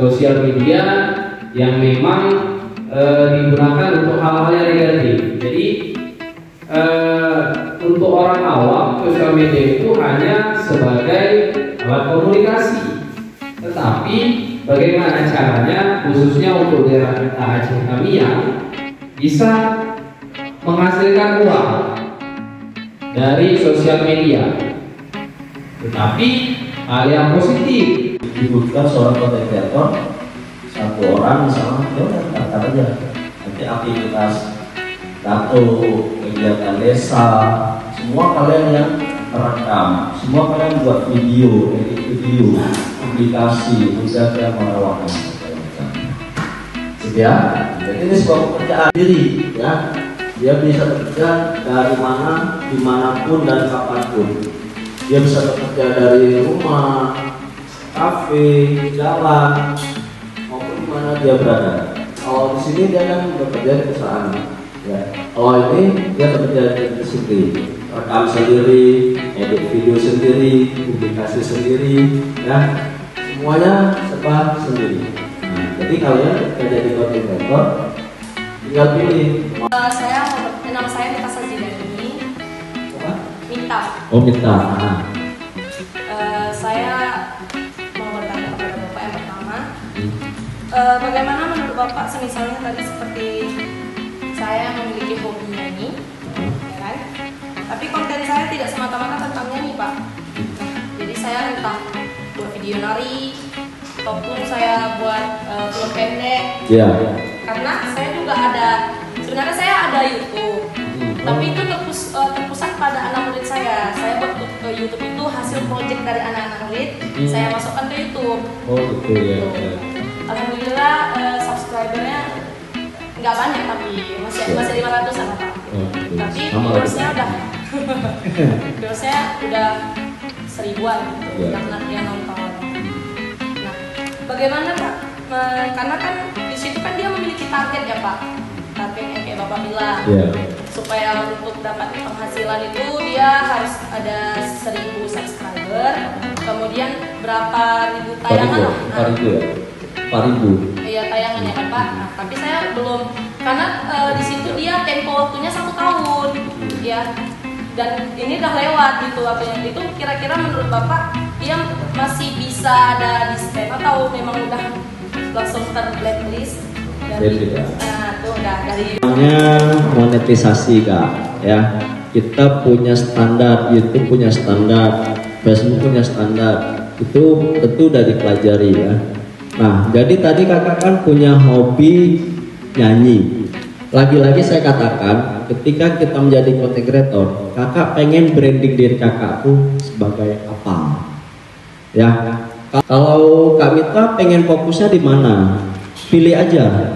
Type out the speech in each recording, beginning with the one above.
sosial media yang memang digunakan untuk hal-hal yang negatif. Jadi untuk orang awam, sosial media itu hanya sebagai alat komunikasi. Tetapi bagaimana caranya, khususnya untuk daerah kita Aceh Tamiang, bisa menghasilkan uang dari sosial media, tetapi hal yang positif. Dibutuhkan seorang content creator, satu orang misalnya, ya udah daftar aja. Nanti aktivitas tato, kegiatan desa, semua kalian yang merekam, semua kalian buat video, edit video, publikasi, Instagram, menawarkan ya. Jadi ini sebuah pekerjaan diri, ya. Dia bisa bekerja dari mana, dimanapun dan kapanpun. Dia bisa bekerja dari rumah, kafe, jalan, maupun dimana dia berada. Kalau di sini dia kan bekerja di perusahaan, ya. Kalau ini dia bekerja di sendiri, rekam sendiri, edit video sendiri, publikasi sendiri, ya. Semuanya serba sendiri. Jadi kalian kerja di content creator, tinggal pilih. Nama saya Mita Sajidani. Mita. Oh, Mita. Saya mau bertanya kepada Bapak yang pertama, bagaimana menurut Bapak semisalnya tadi seperti saya memiliki hobi nyanyi, ya kan? Tapi konten saya tidak semata-mata tentang nyanyi, Pak. Jadi saya entah buat video nari, ataupun saya buat film pendek. Iya. Karena saya juga sebenarnya saya ada YouTube, tapi itu terpusat pada anak murid saya. Saya buat YouTube itu hasil project dari anak-anak murid, saya masukkan ke YouTube. Oh gitu ya. Alhamdulillah subscribernya nggak banyak, tapi masih 500-an Pak. Tapi viewersnya udah 1000-an gitu, yang nonton. Nah, bagaimana Pak? Karena kan di situ kan dia memiliki target ya Pak, target yang kayak Bapak bilang, supaya untuk dapat penghasilan itu dia harus ada 1000 subscriber, kemudian berapa ribu tayangan lah. 4.000. Iya tayangannya kan Pak. Nah, tapi saya belum, karena di situ dia tempo waktunya 1 tahun, ya. Dan ini udah lewat gitu, itu kira-kira menurut Bapak dia masih bisa ada di step atau memang udah langsung ter-blacklist dari tuh udah dari monetisasi Kak, ya. Kita punya standar, YouTube punya standar, Facebook punya standar, itu tentu udah dipelajari ya. Nah, jadi tadi kakak kan punya hobi nyanyi. Lagi-lagi saya katakan, ketika kita menjadi content creator, kakak pengen branding diri kakak tuh sebagai apa? Ya, kalau Kak Mita pengen fokusnya di mana? Pilih aja.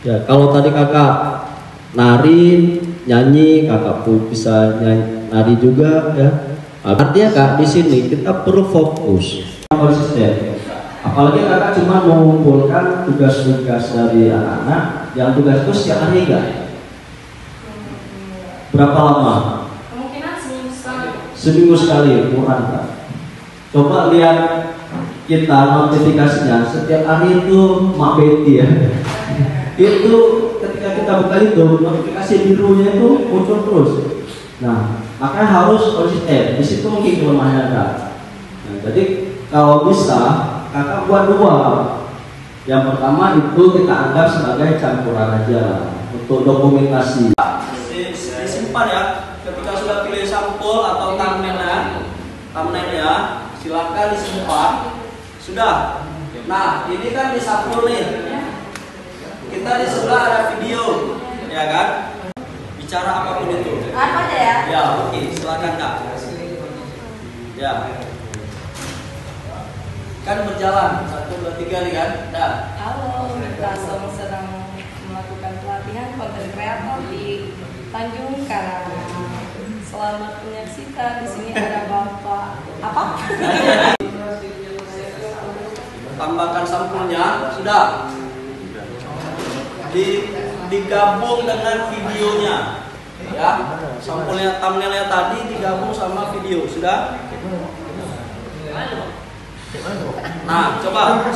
Ya, kalau tadi kakak nari, nyanyi, kakak pun bisa nari juga, ya. Artinya Kak, di sini kita perlu fokus, konsisten. Apalagi kakak cuma mengumpulkan tugas-tugas dari anak-anak, yang tugas itu setiap hari enggak? Berapa lama? Kemungkinan seminggu sekali. Seminggu sekali, kurang Kak. Coba lihat kita notifikasinya setiap hari itu Mak Betty ya. Itu ketika kita buka itu notifikasi birunya itu muncul terus. Nah, makanya harus konsisten. Di situ mungkin kelemahannya Kak. Nah, jadi kalau bisa kakak buat 2. Yang pertama itu kita anggap sebagai campuran aja untuk dokumentasi. Disimpan ya. Ketika sudah pilih sampul atau thumbnailnya, silakan disimpan. Sudah. Nah, ini kan di sampul nih. Kita di sebelah ada video, ya kan? Bicara apapun itu. Apa aja ya? Ya, oke, silakan Kak. Ya. Kan berjalan 1, 2, 3 nih kan. Dah. Halo, Mita sedang melakukan pelatihan konten kreator di Tanjung Karang. Selamat menyaksikan. Di sini ada Bapak apa? Tambahkan sampulnya, sudah. Digabung dengan videonya. Ya. Sampulnya thumbnailnya tadi digabung sama video, sudah? Nah, coba